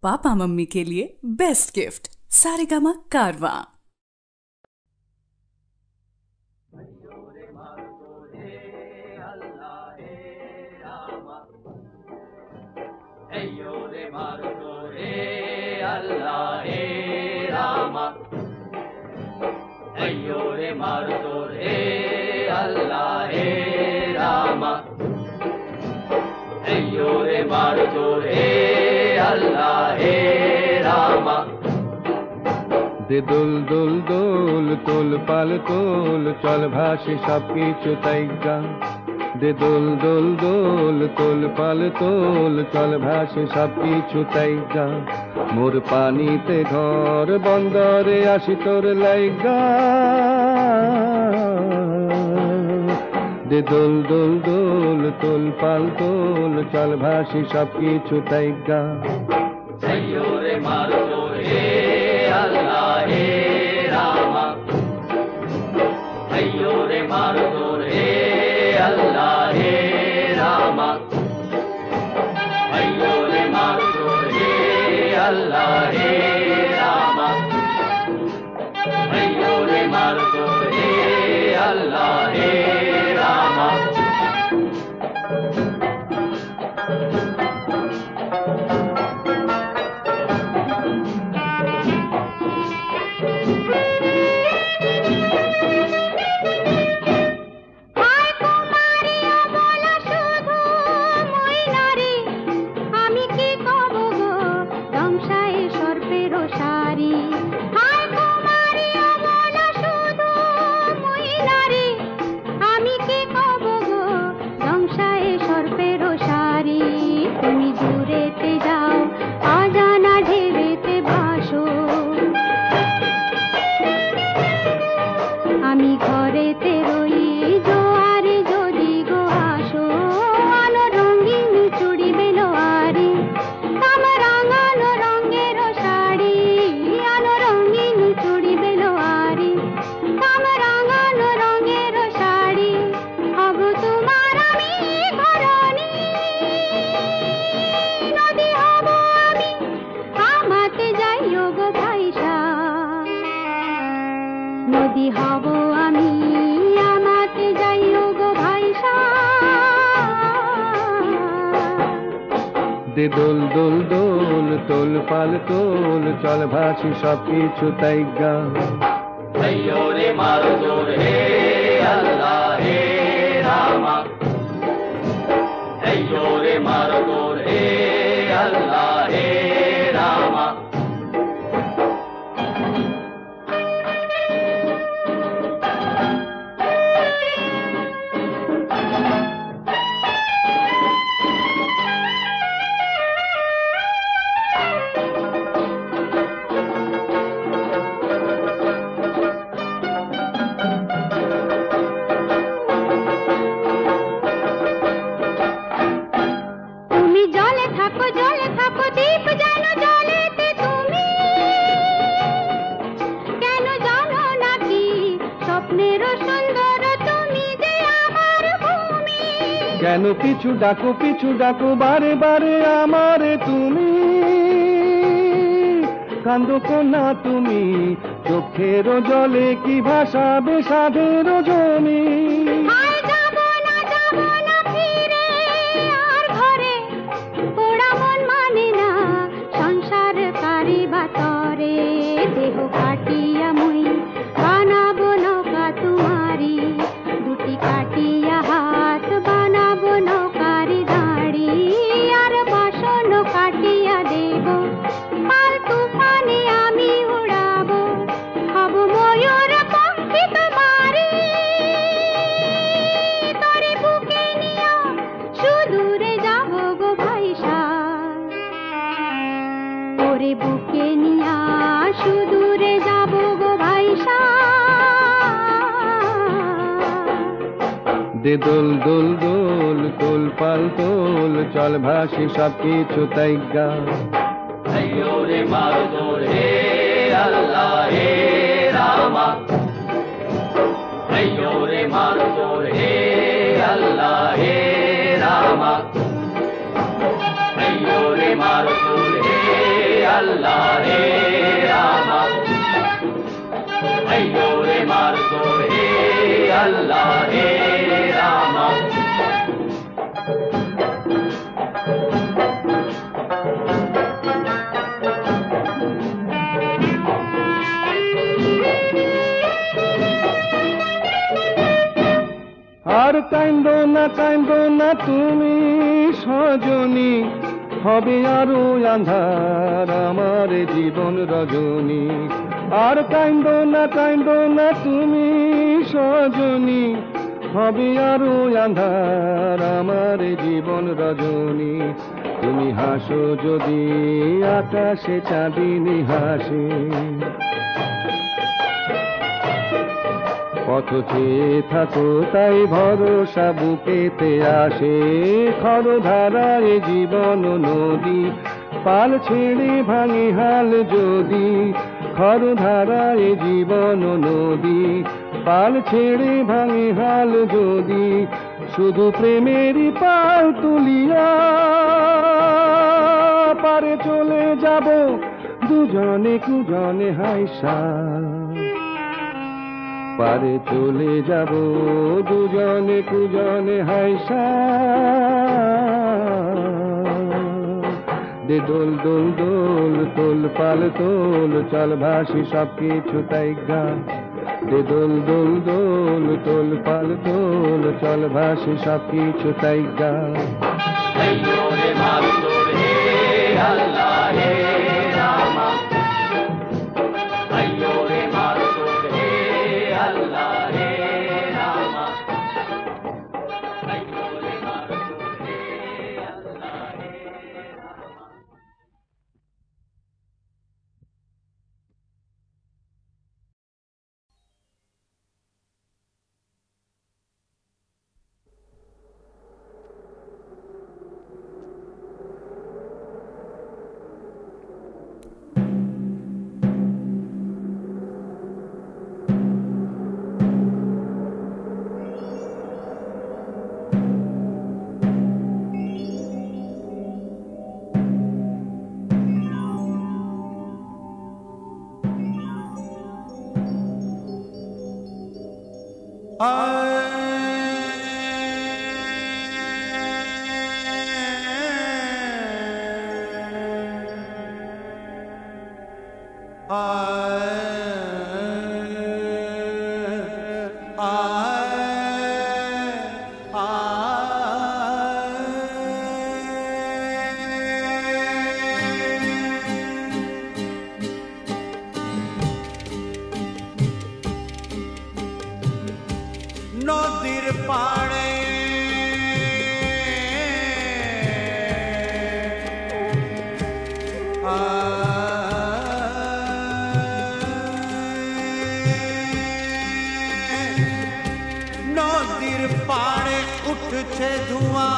Papa mummy के लिए best gift Saregama कारवा। दे दुल दुल दुल तुल पाल तुल चल भासी सबकिछु ताइगा। दे दुल दुल दुल तुल पाल तुल चल भासी सबकिछु ताइगा। मोर पानीते घर बंदरे आसि तोर लाइगा। दे दुल दुल दुल तुल पाल तुल चल भासी सबकिछु ताइगा। नदी हबो आमी आमाते जाइयो गो भाईसा। दे दुल दुल दुल तुल पाल तुल चल भासी सबकिछु ताइगा। अय्यो रे मारो जोर हे अल्लाह हे रामा। अय्यो रे मारो जोर हे अल्लाह हे रामा। কেন পিছু ডাকো বারে বারে আমারে তুমি। কান্দো কোনা তুমি চোখের জলে কি ভাসাবে সাধের জমি। সংসার কারি বাতরে দেহ কাটিয়া মুই বানাবো নৌকা তোমারি। দুটি কাটিয়া হাত বানাবো নৌকারি দাঁড়ি। আর বাসন কাটিয়া দেব পাল তুফানে আমি উড়াবো। হব ময়ূর পঙ্খী তোমারি। তোরে বুকে নিয়া সুদূরে যাব গো ভাইসা। তোরে বুকে নিয়া সুদূরে যাব গো ভাইসা। দে দুল দুল দুল তুল পাল তুল চল ভাসি सबकिछु ताइगा। अय्यो रे मारो जोर हे अल्लाह हे रामा। अय्यो रे मारो जोर हे अल्लाह हे रामा। अय्यो रे मारो जोर हे কান্দো না তুমি সজনী, হবে আরো আন্ধার আমার জীবন রজনী। আর কান্দো না তুমি সজনী, হবে আরো আন্ধার আমার জীবন রজনী। তুমি হাসো যদি আকাশে চাঁদিনী হাসে, পথ চেয়ে থাকো তাই ভরসা বুকেতে আসে। খরধারায় জীবন নদী, পাল ছেড়ে ভাঙে হাল যদি। খরধারায় জীবন নদী, পাল ছেড়ে ভাঙে হাল যদি। শুধু প্রেমেরই পাল তুলিয়া পারে চলে যাব দুজনে কুজনে হাইসা। পারে চলে যাব দুজনে কুজনে হাইসা। দে দোল দোল দোল তোল পাল তোল, চল ভাসি সব কিছু তাই গা। দে দোল দোল দোল তোল পাল তোল, চল ভাসি সব কিছু তাই গা। अय्यो रे मास्तुर हे अल्लाह हे रामा, अय्यो रे मास्तुर हे अल्लाह हे रामा, अय्यो रे मास्तुर हे अल्लाह हे रामा। নদীর পাড়ে নদীর পাড়ে উঠছে ধোঁয়া,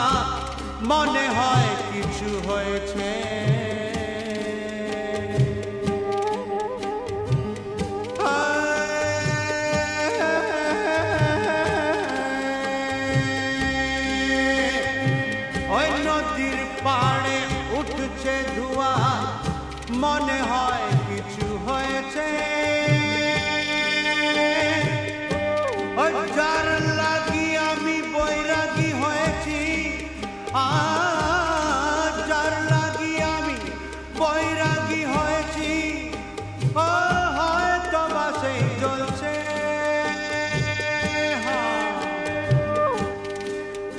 মনে হয় কিছু হয়েছে। পাড়ে উঠছে ধোঁয়া, মনে হয় কিছু হয়েছে। যার লাগি আমি বৈরাগী হয়েছি, যার লাগি আমি বৈরাগী হয়েছি, হয়তো বা সেই জ্বলছে,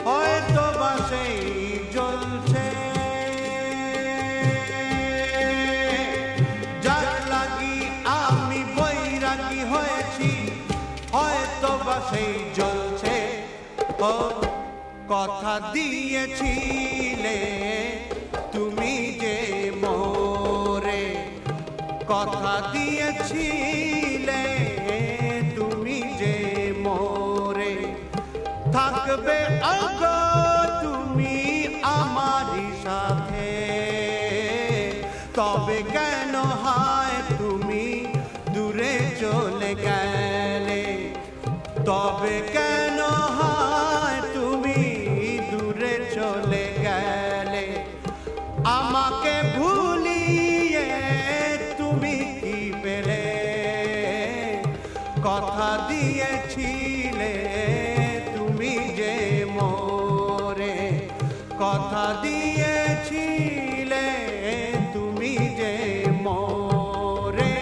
হয়তো বা সেই জ্বলছে। যার লাগি আমি বৈরাগী হয়েছি, হয়তো বা সেই জ্বলছে। ও কথা দিয়েছিলে তুমি যে মোরে, কথা দিয়েছিলে তুমি যে মোরে, থাকবে আগো তুমি আমারই সাথে। তবে কেন হায় তুমি দূরে চলে গেলে, তবে কেন হায় তুমি দূরে চলে গেলে। আমাকে ভুলিয়ে তুমি কি পেলে, কথা দিয়েছিলে তুমি যে মোরে, কথা দিয়েছিলে তুমি যে মোরে।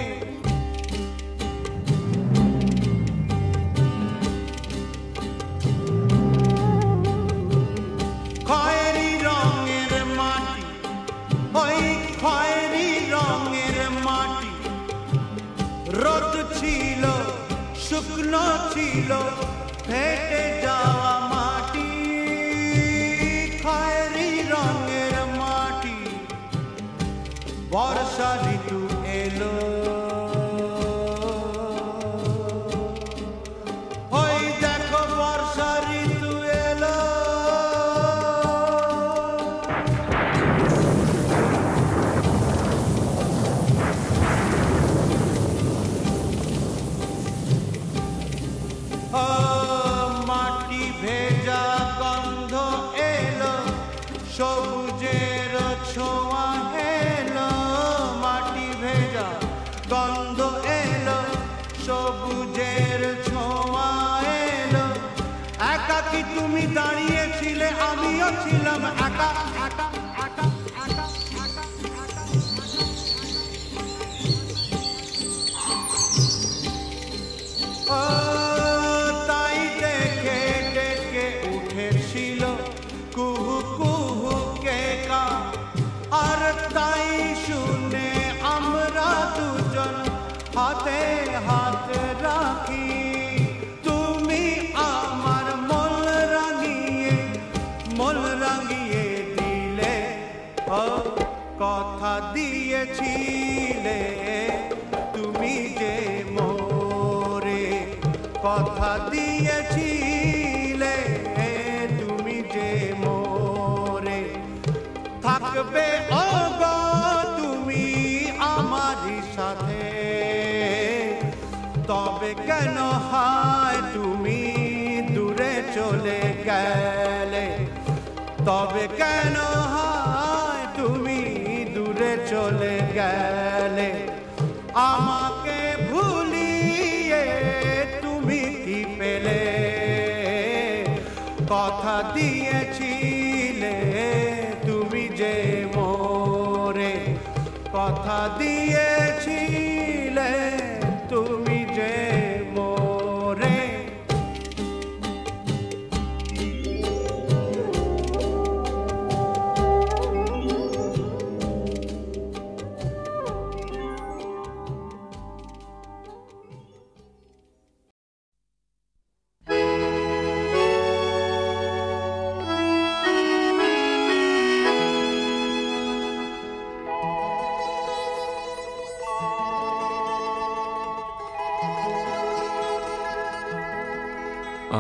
রোদ ছিল, শুকনো ছিল, ফেটে যাওয়া মাটি, খয়েরি রঙের মাটি। বর্ষা ঋতু এলো, ওই দেখো বর্ষা ঋতু এলো। মাটি ভেজা গন্ধ এলো, সবুজের ছোঁয়া এলো। মাটি ভেজা গন্ধ এলো, সবুজের ছোঁয়া এলো। একাকী তুমি দাঁড়িয়েছিলে, আমিও ছিলাম একা একা একা একা একা একা। তাই দেখে ডেকে উঠেছিল কুহু কুহু কেকা। আর তাই শুনে আমরা দুজন হাতে হাত রাখি। তুমি আমার মন রাঙিয়ে দিলে। কথা দিয়েছিলে তুমি যে মোরে, কথা দিয়েছিলে তুমি যে মোরে। থাকবে ওগো তুমি আমারই সাথে, তবে কেন হায় তুমি দূরে চলে গেলে। তবে কেন হায় তুমি দূরে চলে গেলে। আমাকে ভুলিয়ে তুমি কি পেলে। কথা দিয়েছিলে তুমি যে মোরে, কথা দিয়েছিলে তুমি যে মোরে।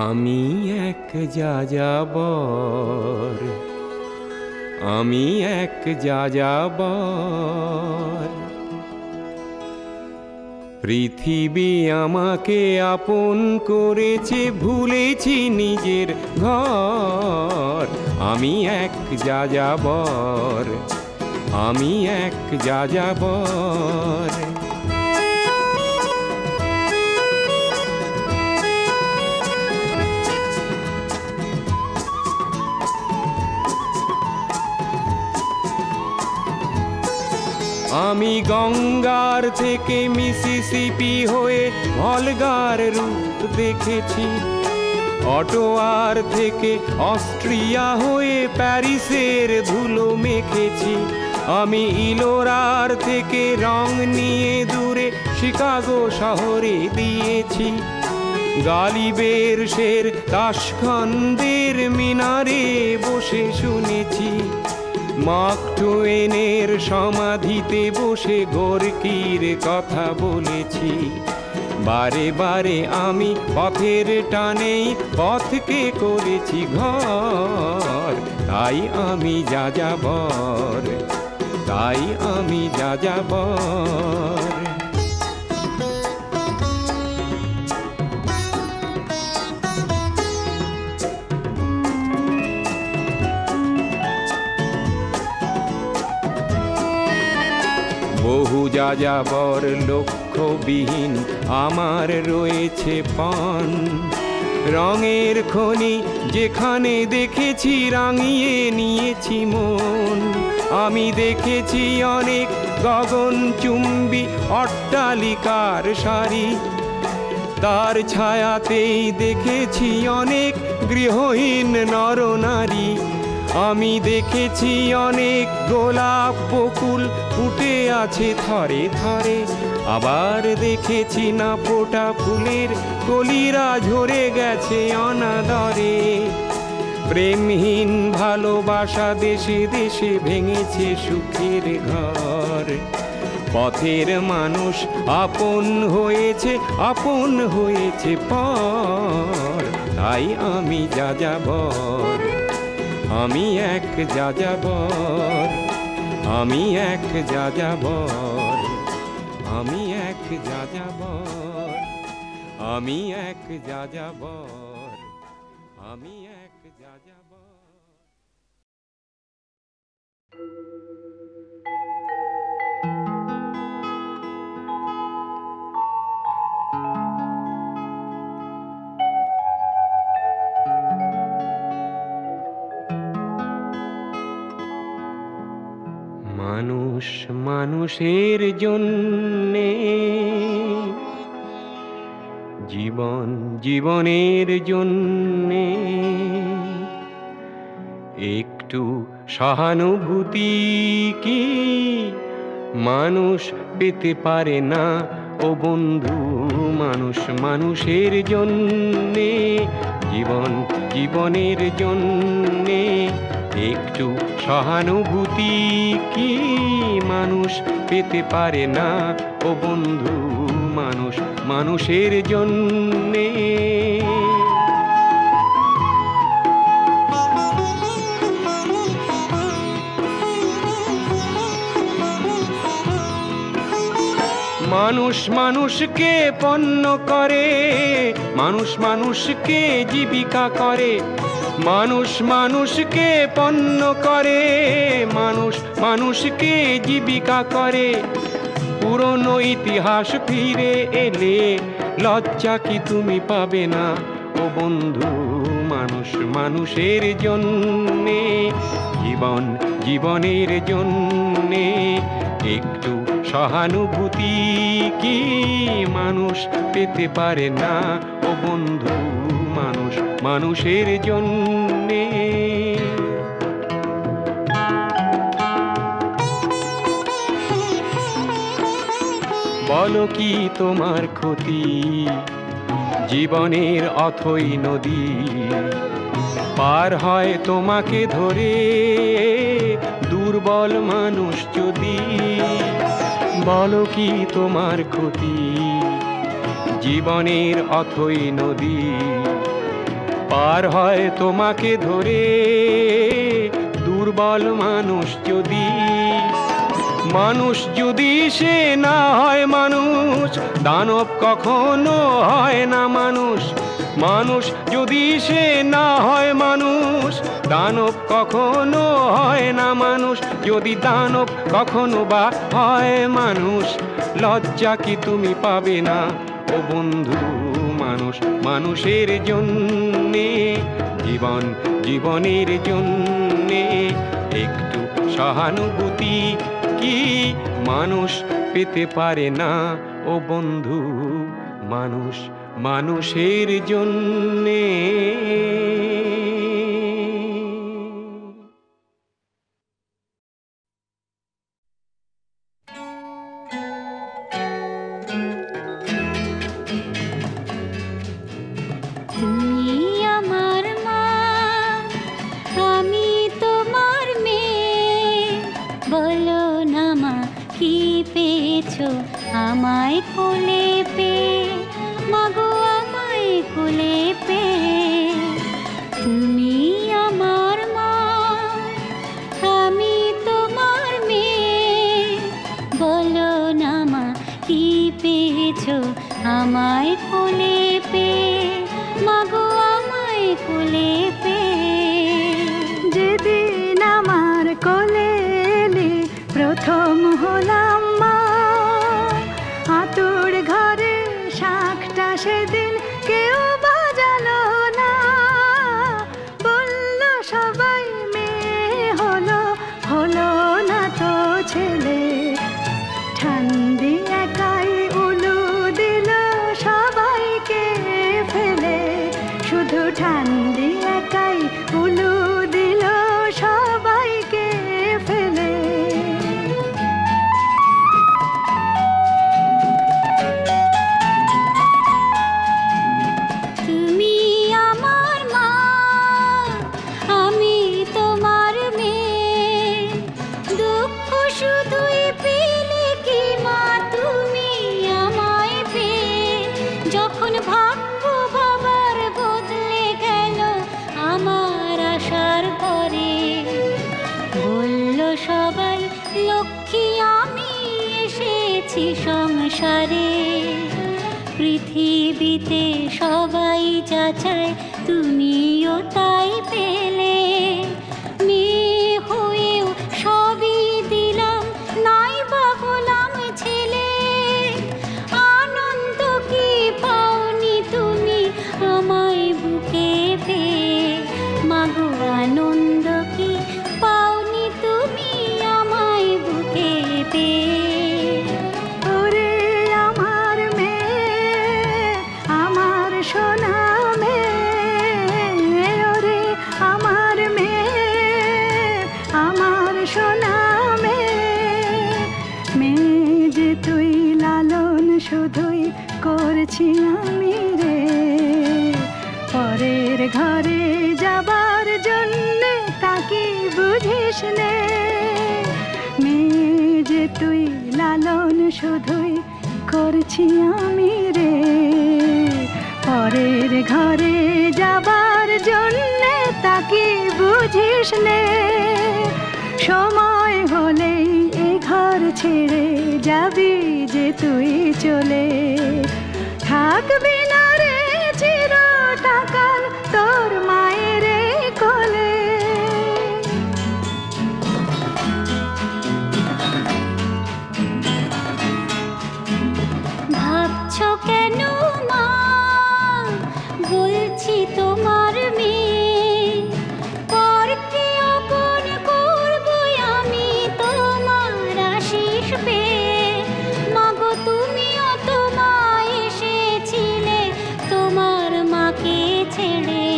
আমি এক যাযাবর, আমি এক যাযাবর। পৃথিবী আমাকে আপন করেছে, ভুলেছি নিজের ঘর। আমি এক যাযাবর, আমি এক যাযাবর। আমি গঙ্গার থেকে মিসিসিপি হয়ে ভলগার রূপ দেখেছি। অটোয়ার থেকে অস্ট্রিয়া হয়ে প্যারিসের ধুলো মেখেছি। আমি ইলোরার থেকে রং নিয়ে দূরে শিকাগো শহরে দিয়েছি। গালিবের শের তাশখন্দের মিনারে বসে শুনেছি। মার্ক টুয়েনের সমাধিতে বসে গোর্কির কথা বলেছি। বারে বারে আমি পথের টানেই পথকে করেছি ঘর। তাই আমি যাযাবর, তাই আমি যাযাবর। বহু যাযাবর লক্ষ্যবিহীন আমার রয়েছে পান। রঙের খনি যেখানে দেখেছি রাঙিয়ে নিয়েছি মন। আমি দেখেছি অনেক গগনচুম্বী অট্টালিকার সারি। তার ছায়াতেই দেখেছি অনেক গৃহহীন নরনারী। আমি দেখেছি অনেক গোলাপ বকুল ফুটে আছে থরে থরে। আবার দেখেছি না ফোটা ফুলের কলিরা ঝরে গেছে অনাদরে। প্রেমহীন ভালোবাসা দেশে দেশে ভেঙেছে সুখের ঘর। পথের মানুষ আপন হয়েছে পর। তাই আমি যাযাবর, আমি এক যাযাবর, আমি এক যাযাবর, আমি এক যাযাবর, আমি এক যাযাবর, আমি এক যাযাবর। মানুষ মানুষের জন্যে, জীবন জীবনের জন্যে একটু সহানুভূতি কি মানুষ পেতে পারে না ও বন্ধু? মানুষ মানুষের জন্যে, জীবন জীবনের জন্যে একটু সহানুভূতি কি মানুষ পেতে পারে না ও বন্ধু? মানুষ মানুষের জন্যে। মানুষ মানুষকে পণ্য করে, মানুষ মানুষকে জীবিকা করে। মানুষ মানুষকে পণ্য করে, মানুষ মানুষকে জীবিকা করে। পুরনো ইতিহাস ফিরে এলে লজ্জা কি তুমি পাবে না ও বন্ধু? মানুষ মানুষের জন্যে, জীবন জীবনের জন্যে একটু সহানুভূতি কি মানুষ পেতে পারে না ও বন্ধু? মানুষ মানুষের জন্যে। বলো কি তোমার ক্ষতি জীবনের অথই নদী পার হয় তোমাকে ধরে দুর্বল মানুষ যদি? বলো কি তোমার ক্ষতি জীবনের অথই নদী পার হয় তোমাকে ধরে দুর্বল মানুষ যদি? মানুষ যদি সে না হয় মানুষ, দানব কখনো হয় না মানুষ। মানুষ যদি সে না হয় মানুষ, দানব কখনো হয় না মানুষ। যদি দানব কখনো বা হয় মানুষ, লজ্জা কি তুমি পাবে না ও বন্ধু? মানুষ মানুষের জন্যে, জীবন জীবনের জন্যে একটু সহানুভূতি কি মানুষ পেতে পারে না ও বন্ধু? মানুষ মানুষের জন্যে। আমায় কোলে পে মাগো, আমায় কোলে পে তুমি আমার মা, আমি তোমার মেয়ে। বলো না মা কি পেয়েছো আমায় কোলে পে মাগো, আমায় কোলে পে। যেদিন আমার কোলে এলে প্রথম হলাম মা, আতুর ঘরে শাঁখটা সেদিন কেউ বাজালো না। বলল সবাই মেয়ে হলো, হলো না তো ছেলে। ঠান্ডি একাই উলু দিল সবাইকে ফেলে, শুধু ঠান্ডি একাই উলু দিল সবাইকে ফেলে। পেয়েছি সংসারে। পৃথিবীতে সবাই যা চায় তুমিও তাই পেলে। মেয়ে হয়েও সবই দিলাম, নাই বা গোলাম ছেলে। আনন্দ কি পাওনি তুমি আমায় বুকে পেয়ে? মাগো আনন্দ কি পাওনি তুমি আমায় বুকে পেয়ে? ওরে আমার মেয়ে, আমার সোনা মেয়ে, ওরে আমার মেয়ে, আমার সোনা মেয়ে। মেয়ে যে তুই লালন শুধুই করছি আমি রে, পরের ঘরে যাবার জন্য তাকে বুঝিস নে। মেয়ে যে তুই লালন শুধুই করছি আমি রে, পরের ঘরে যাবার জন্য তাকে বুঝিস নে। সময় হলেই এ ঘর ছেড়ে যাবি যে তুই চলে, থাকবি না রে চিরটাকাল তোর মায়ের কোলে। ভাবছো কেন মা, বলছি তোমার মেয়ে, পরকে আপন করবো আমি তোমার আশিস পেয়ে। মাগো তুমিও তো মা এসেছিলে তোমার মাকে ছেড়ে।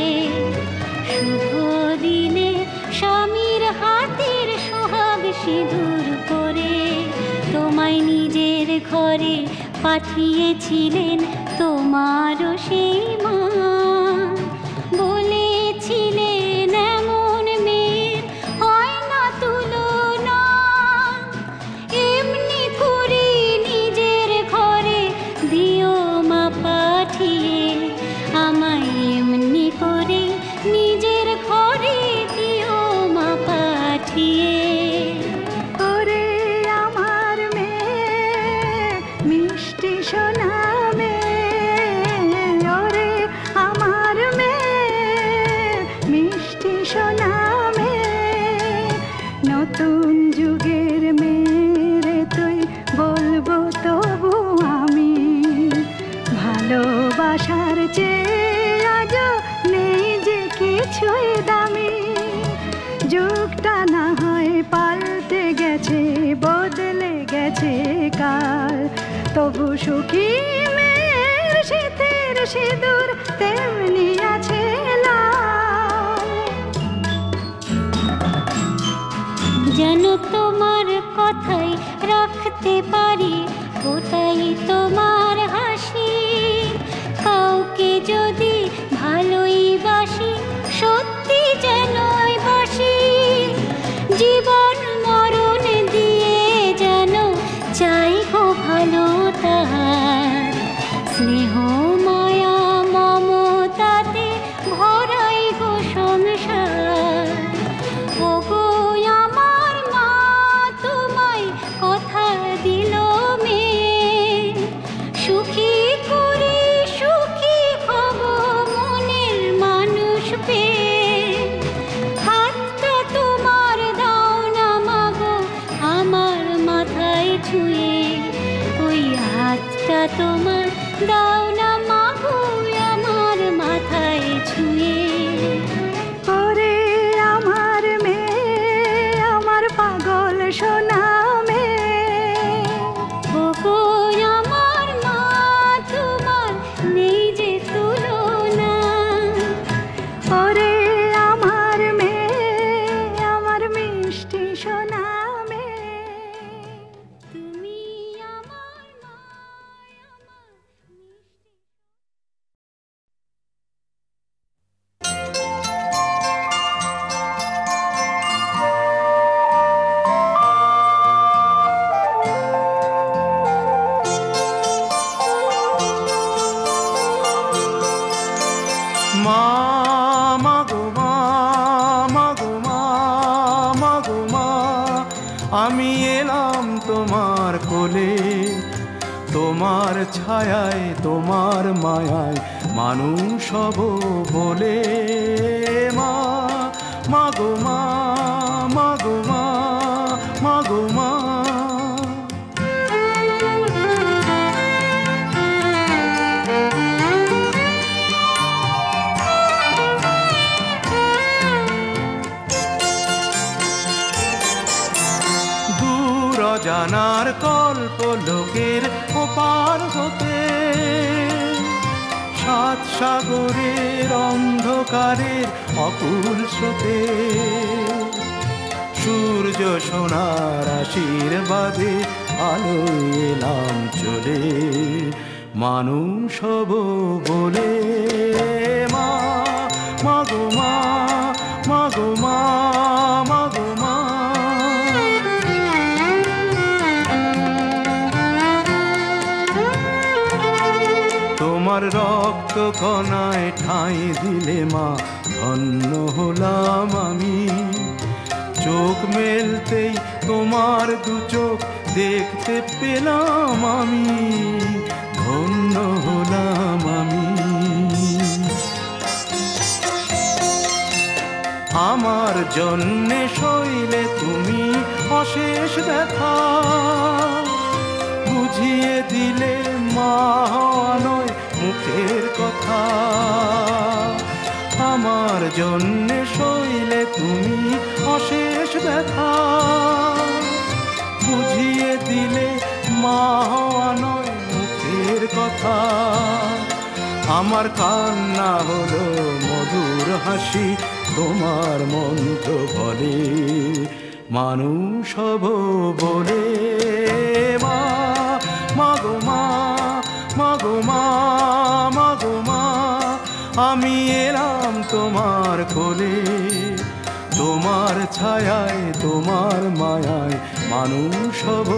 শুভ দিনে স্বামীর হাতের সোহাগ সিঁদুর করে তোমায় নিজের ঘরে পাঠিয়েছিলেন তোমারও সেই মা। বলেছিলেন এমন মেয়ের হয় না তুলনা, এমনি করে নিজের ঘরে দিও মা পাঠিয়ে। আমায় এমনি করে নিজের ঘরে দিও মা পাঠিয়ে। ওরে আমার মেয়ে, মিষ্টি সোনা মেয়ে, ওরে আমার মেয়ে, মিষ্টি সোনা মেয়ে। নতুন যুগের মেয়েরে তুই বলবো তবু আমি, ভালোবাসার চেয়ে আজ নেই যে কিছুই দামি। যুগটা না হয় পাল্টে গেছে, বদলে গেছে কাল, তবু সুখী মেয়ের শীতের সিঁদুর তেমনি আছে লাল। যেন তোমার কথাই রাখতে পারি, ওটাই তোমার হাসি। কাউকে যদি ভালোই বাসি, সত্যি যেনই বাসি। জীবন মরণ দিয়ে যেন চাই গো ভালো তাহার। স্নেহ মায়া মমতাতে ভরাই গো সংসার। ওগো আমার মা তোমায় কথা দিল মেয়ে, সুখী করে সুখী হব মনের মানুষ পেয়ে। হাতটা তোমার দাও না মাগো আমার মাথায় ছুঁয়ে, ওই হাতটা তোমার দাও না মাগো আমার মাথায় ছুঁয়ে। ওরে আমার মেয়ে, আমার পাগল সোনা মেয়ে, ওগো আমার মা তোমার নেই যে তুলনা। ওরে আমার মেয়ে, আমার মিষ্টি সোনা মেয়ে, তুমি আমার মা, আমার মিষ্টি। মা মাগো মা, মাগো মা, মাগো মা, আমি এলাম তোমার কোলে। তোমার ছায়ায় তোমার মায়ায় মানুষ হব বলে মা, মাগো মা, মাগো মা, মাগো মা। জানার কল্প লোকের ওপার হতে, সাত সাগরের অন্ধকারের অকুল স্রোতে, সূর্য সোনার আশীর্বাদে আলোয় এলাম চলে, মানুষ হব বলে মা, মাগো মা, মাগো মা, মাগো মা। তোমার রক্ত কণায় ঠাঁই দিলে মা ধন্য হলাম আমি, চোখ মেলতেই তোমার দু চোখ দেখতে পেলাম আমি, ধন্য হলাম আমি। আমার জন্যে সইলে তুমি অশেষ ব্যথা, বুঝিয়ে দিলে মা হওয়া নয় মুখের কথা। আমার জন্যে সইলে তুমি অশেষ ব্যথা, বুঝিয়ে দিলে মা হওয়া নয় মুখের কথা। আমার কান্না হলো মধুর হাসি, তোমার মন্ত্র বলে মানুষ হব বলে মা, মাগো মা, মাগো মা, মাগো মা। আমি এলাম তোমার কোলে, তোমার ছায়ায় তোমার মায়ায় মানুষ হব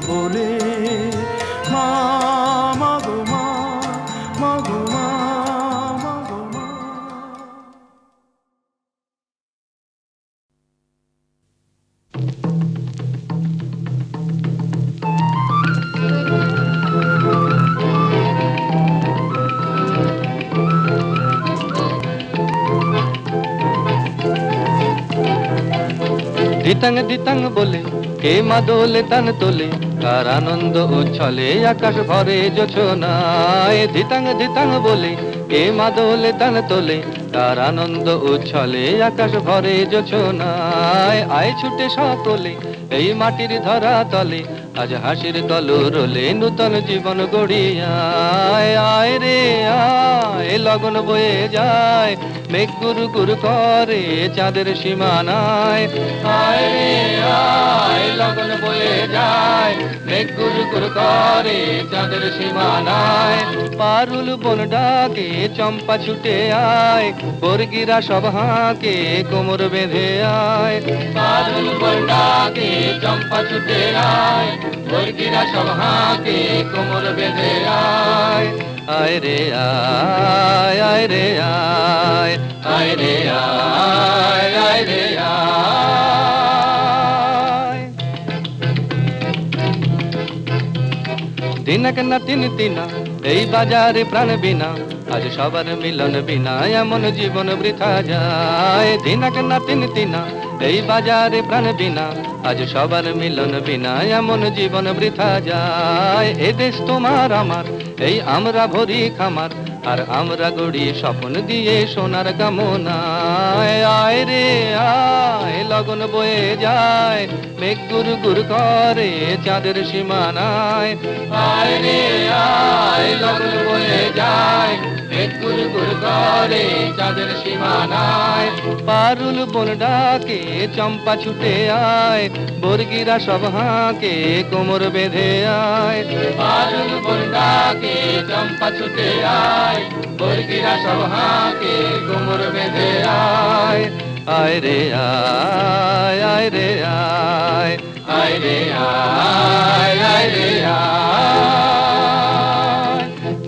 বলে মা, মাগো মা, মাগো মা, মাগো মা। দিতাং দিতাং বলে কে মা দোলে তান তোলে, কার আনন্দ উচ্ছলে আকাশ ভরে জোছনায়। দিতাং দিতাং বলে কে মা দোলে তান তোলে, কার আনন্দ উচ্ছলে আকাশ ভরে জোছনায়। আয় ছুটে সকলে এই মাটির ধরা তলে, আজ হাসির কলরোলে নূতন জীবন গড়িয়ায়। আয় রে আয় লগন বয়ে যায়, মেঘ গুরু গুরু করে চাঁদের সীমানায়। আয় রে আয় লগন বয়ে যায়, মেঘ গুরু গুরু করে চাঁদের সীমানায়। পারুল বন ডাকে চম্পা ছুটে আয়, বর্গিরা সব হাঁকে কোমর বেঁধে আয়। পারুল বন ডাকে চম্পা ছুটে আয়, বর্গিরা সব হাঁকে কোমর বেঁধে আয়। আয় রে আয়, আয় রে আয়, আয় রে আয়, আয় রে আয়। দিনক না তিন দিনা এই বাজারে প্রাণ বিনা, আজ সবার মিলন বিনা এমন জীবন বৃথা যায়। দিনক না তিন দিনা এই বাজারে প্রাণ বিনা, আজ সবার মিলন বিনা এমন জীবন বৃথা যায়। এ দেশ তোমার আমার, এই আমরা ভরি খামার, আর আমরা গড়ি স্বপ্ন দিয়ে সোনার কামনায়। আয় রে আয় লগন বয়ে যায়, মেঘ গুরু গুরু করে চাঁদের সীমানায়। আয় রে আয় লগন বয়ে যায়, মেঘ গুরু গুরু করে চাঁদের সীমানায়। পারুল বন ডাকে চম্পা ছুটে আয়, বর্গিরা সব হাঁকে কোমর বেঁধে আয়। পারুল বন ডাকে চম্পা ছুটে আয়, বর্গিরা সব হাঁকে কোমর বেঁধে আয়। আয় রে আয়, আয় রে আয়, আয় রে আয়, আয় রে আয়।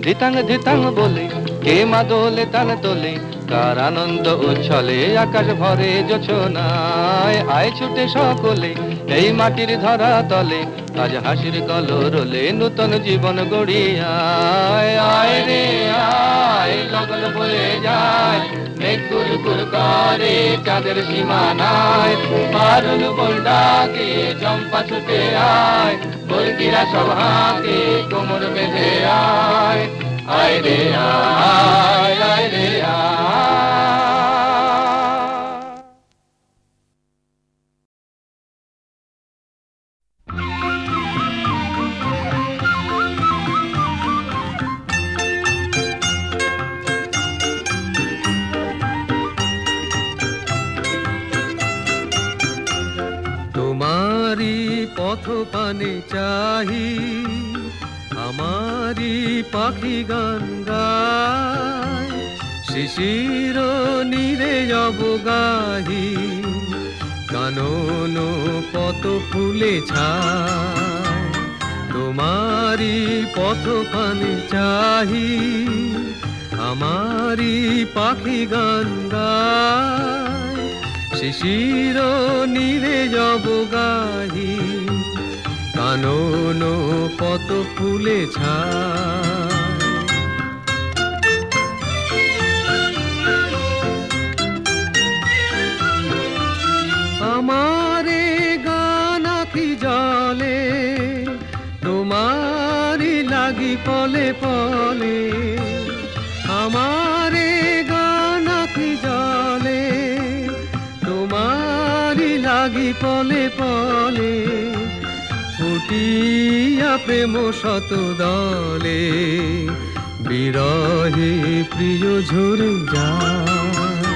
ধিতাং ধিতাং বলে কে মা দোলে তান তোলে, কার আনন্দ উচ্ছলে আকাশ ভরে জোছনায়। আয় ছুটে সকলে এই মাটির ধরা তলে আজ হাসির কলরলে নূতন জীবন গড়ি আয় আয় রে আয় লগন বলে যায় মেঘ গুর গুর করে চাঁদের সীমানায় পারুল বল ডাকে চম্পা ছুটে আয় বলকিরা সব হাঁকে কোমর বেঁধে আয় আয় রে আয় আয় রে আয়। তোমারি পথ পানে চাহি আমারি পাখি গান গায় শিশির নীরে যাব গাহি কানন পত ফুলে ছায় তোমারি পথ পানে চাহি আমারি পাখি গান গায় শিশির নীরে যাব গাহি কানন পত ফুলে ছায় আমারে গান আখি জলে তোমারি লাগি পলে পলে আমারে গান আখি জলে তোমারি লাগি পলে পলে ফুটিয়া প্রেম শত দলে বিরহে প্রিয় ঝরে যায়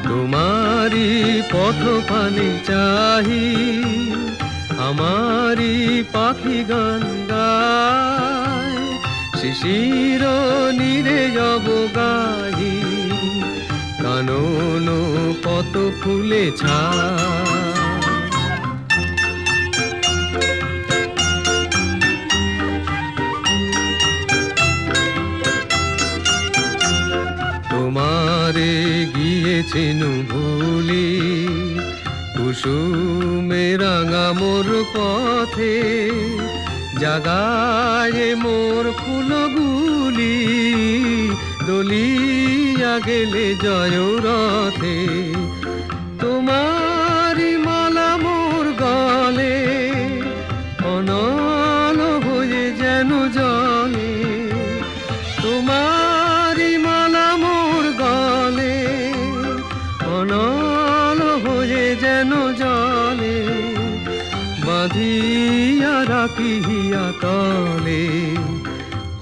তোমারি পথ পানে চাহি আমারি পাখি গান গায় শিশির নীরে যাব গাহি কানন পত ফুলে ছায় তোমারে গিয়েছেন ভুলি কুসুমে রাঙা মোর পথে জাগায় মোর ফুলগুলি দলিয়া গেলে জয় রথে তোমারি মালা মোর গলে অনল হয়ে যেন জলে তোমারি মালা মোর গলে অনল হয়ে যেন জলে বাঁধিয়া রাখিয়া তলে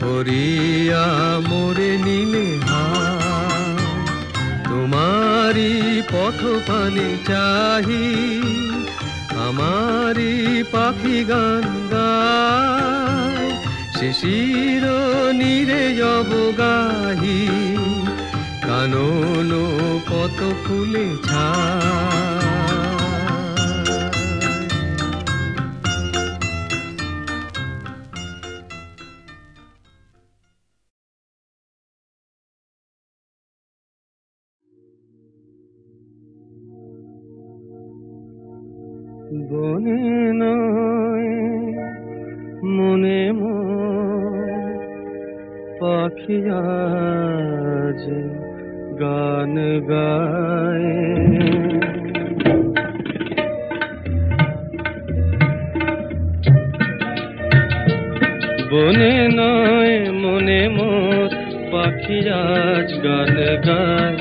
হরিয়া মোরে নীলে হায় তোমারি পথ পানে চাহি আমারি পাখি গান গায় শিশির নীরে যাব গাহি কানন পত ফুলে ছায় বনে নয় মনে পাখি আজ গান গায় বনে নয় মনে মোর পাখি আজ গান গায়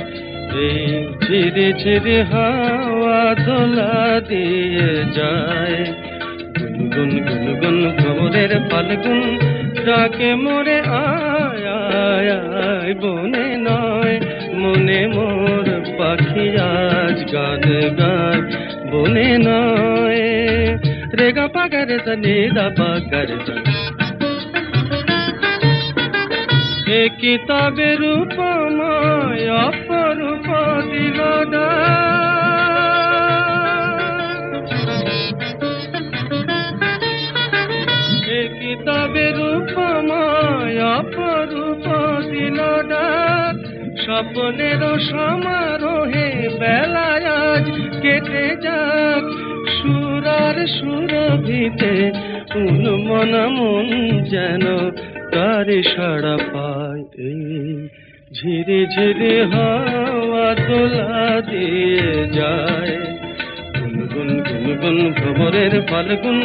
এই ঝিরে ঝিরে হাওয়া দোলা দিয়ে যায় গুনগুন গুনগুন ভ্রমরের ফাল্গুন ডাকে মোরে আয় আয় আয় বনে নয় মনে মোর পাখি আজ গান গায় বনে নয় রেগা পাগারে সনি দা পাগারে এ কিতাবের উপমায় অপরূপ দিল এ কিতাবের উপমায় অপরূপ দিল স্বপ্নের সমারোহে বেলায় আজ কেটে যাক সুরার সুরভিতে মনা মন যেন তারে সাড়া পায়। এই ঝিরে ঝিরে হাওয়া দোলা দিয়ে যায়, গুনগুন গুনগুন ভ্রমরের ফাল্গুন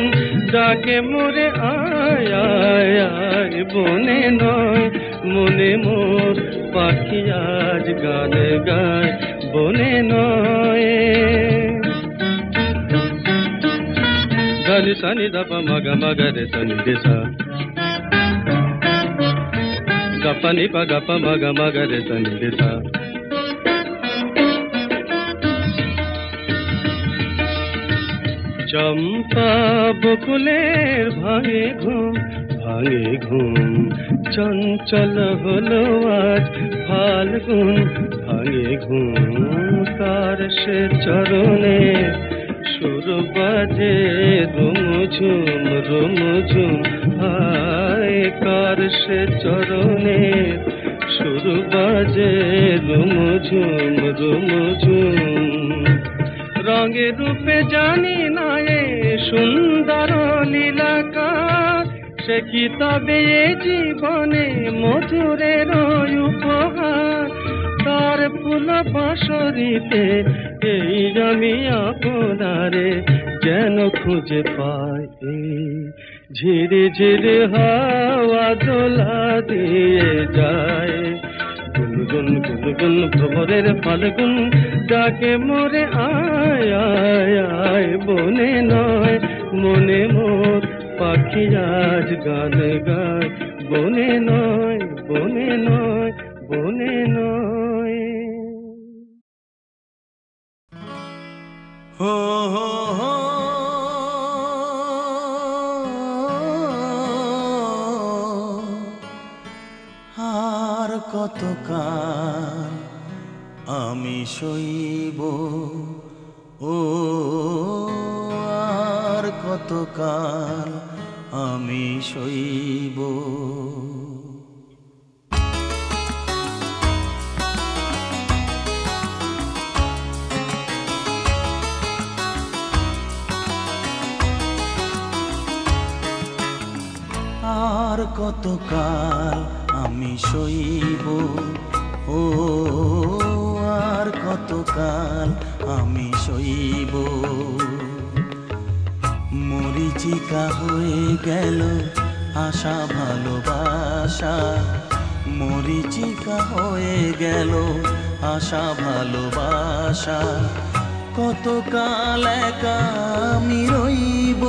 ডাকে মোরে আয় আয় আয়। বনে নয় মনে মোর পাখি আজ গান গায়, বনে নয়। ধানি সানি দাপা মাগা মাগা রে সানি রে সা, গাপা নিপা গাপা মাগা মাগা রে সানি রে সা। চম্পা বকুলের ভাঙে ঘুম, চঞ্চল হলো আজ ফাল্গুন ভাঙে ঘুম। কার সে চরণে সুর বাজে রুমঝুম রুমঝুম, হায় কার সে চরণে সুর বাজে রুমঝুম রুমঝুম। রঙে রূপে জানি না এ সুন্দর লীলাকার, সে কি তবে এ জীবনে মধুরের উপহার। তার ফুল বাঁশরিতে এই আমি আপনারে যেন খুঁজে পাই। এই ঝিরে ঝিরে হাওয়া দোলা দিয়ে যায়, গুনগুন গুনগুন ভ্রমরের ফাল্গুন ডাকে মোরে আয় আয় আয়। বনে নয় মনে মোর পাখি আজ গান গায়, বনে নয় বনে নয় বনে নয়। হো হো হো আর কতকাল আমি সইব, ও আর কতকাল আমি সইব। আর কতকাল আমি সইব, ও আর কতকাল আমি সইব। মরিচিকা হয়ে গেল আশা ভালোবাসা, মরিচিকা হয়ে গেল আশা ভালোবাসা। কতকাল একা আমি রইব,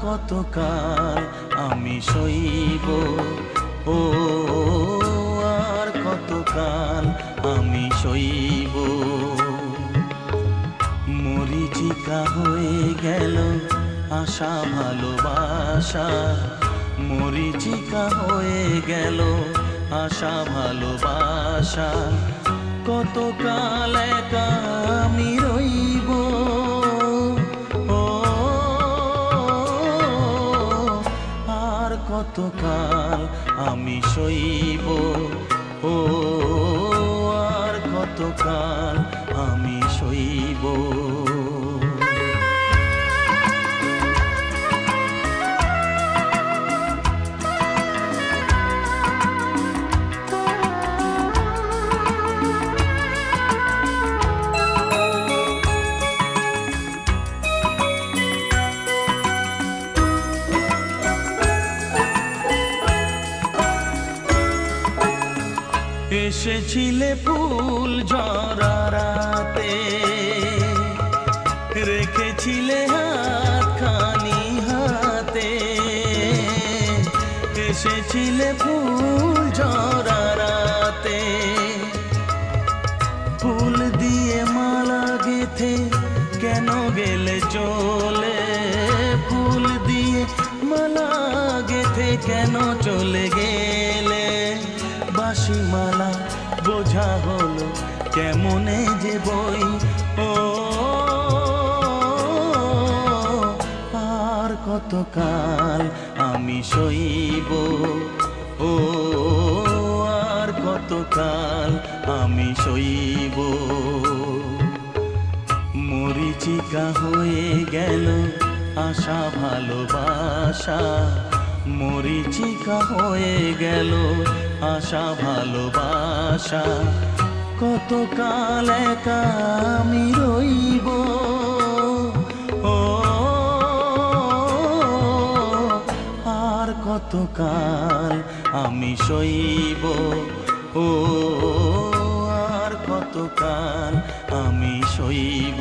কতকাল আমি সইব, ও আর কতকাল আমি সইব। মরিচিকা হয়ে গেল আশা ভালোবাসা, মরিচিকা হয়ে গেল আশা ভালোবাসা। কতকাল একা আমি রইব, কতকাল আমি সইব, ও আর কতকাল আমি সইব। এসেছিলে ফুল ঝরা রাতে, রেখেছিলে হাতখানি হাতে। এসেছিলে ফুল ঝরা রাতে, ফুল দিয়ে মালা গেথে কেন গেলে চলে। ফুল দিয়ে মালা গেথে কেন চলে গেলে। বাঁশি মালা বোঝা হলো কেমনে যে বই, ও আর কতকাল আমি সইব, ও আর কত কতকাল আমি সইব। মরিচিকা হয়ে গেল আশা ভালোবাসা, মরিচিকা হয়ে গেল আশা ভালোবাসা, কতকাল একা আমি রইব। ও আর কতকাল আমি সইব। ও আর কতকাল আমি সইব।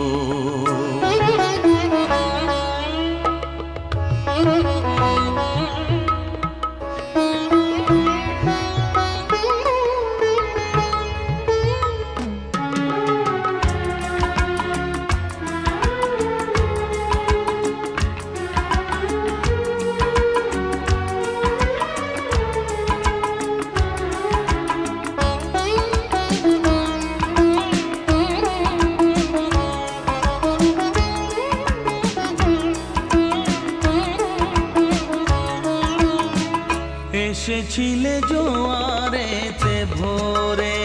এসেছিলে জোয়ারেতে ভোরে,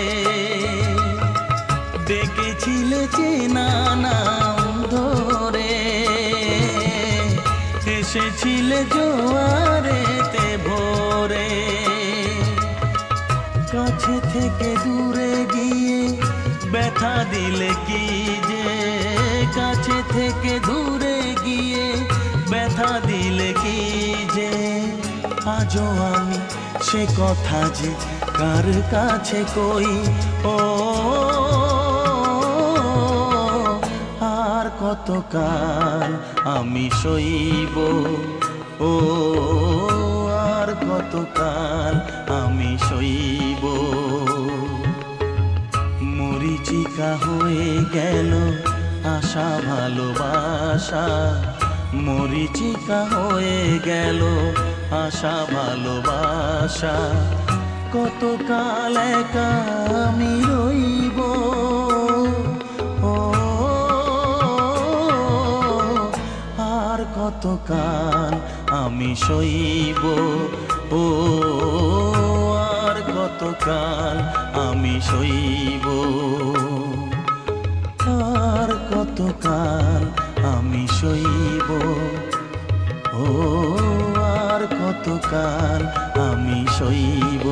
ডেকেছিলে চেনা নাম ধরে। এসেছিলে জোয়ারেতে ভোরে, কাছে থেকে দূরে গিয়ে ব্যথা দিলে কি যে, কাছে থেকে দূরে গিয়ে ব্যথা দিলে কি যে। আজও আমি সে কথা যে কার কাছে কই। ও আর কতকাল আমি সইব। ও আর কতকাল আমি সইব। মরিচিকা হয়ে গেল আশা ভালোবাসা, মরিচিকা হয়ে গেল আশা ভালোবাসা, কতকাল একা আমি রইব। ও আর কতকাল আমি সইব। ও আর কতকাল আমি সইব। আর কতকাল আমি সইব। ও আর কতকাল আমি সইব।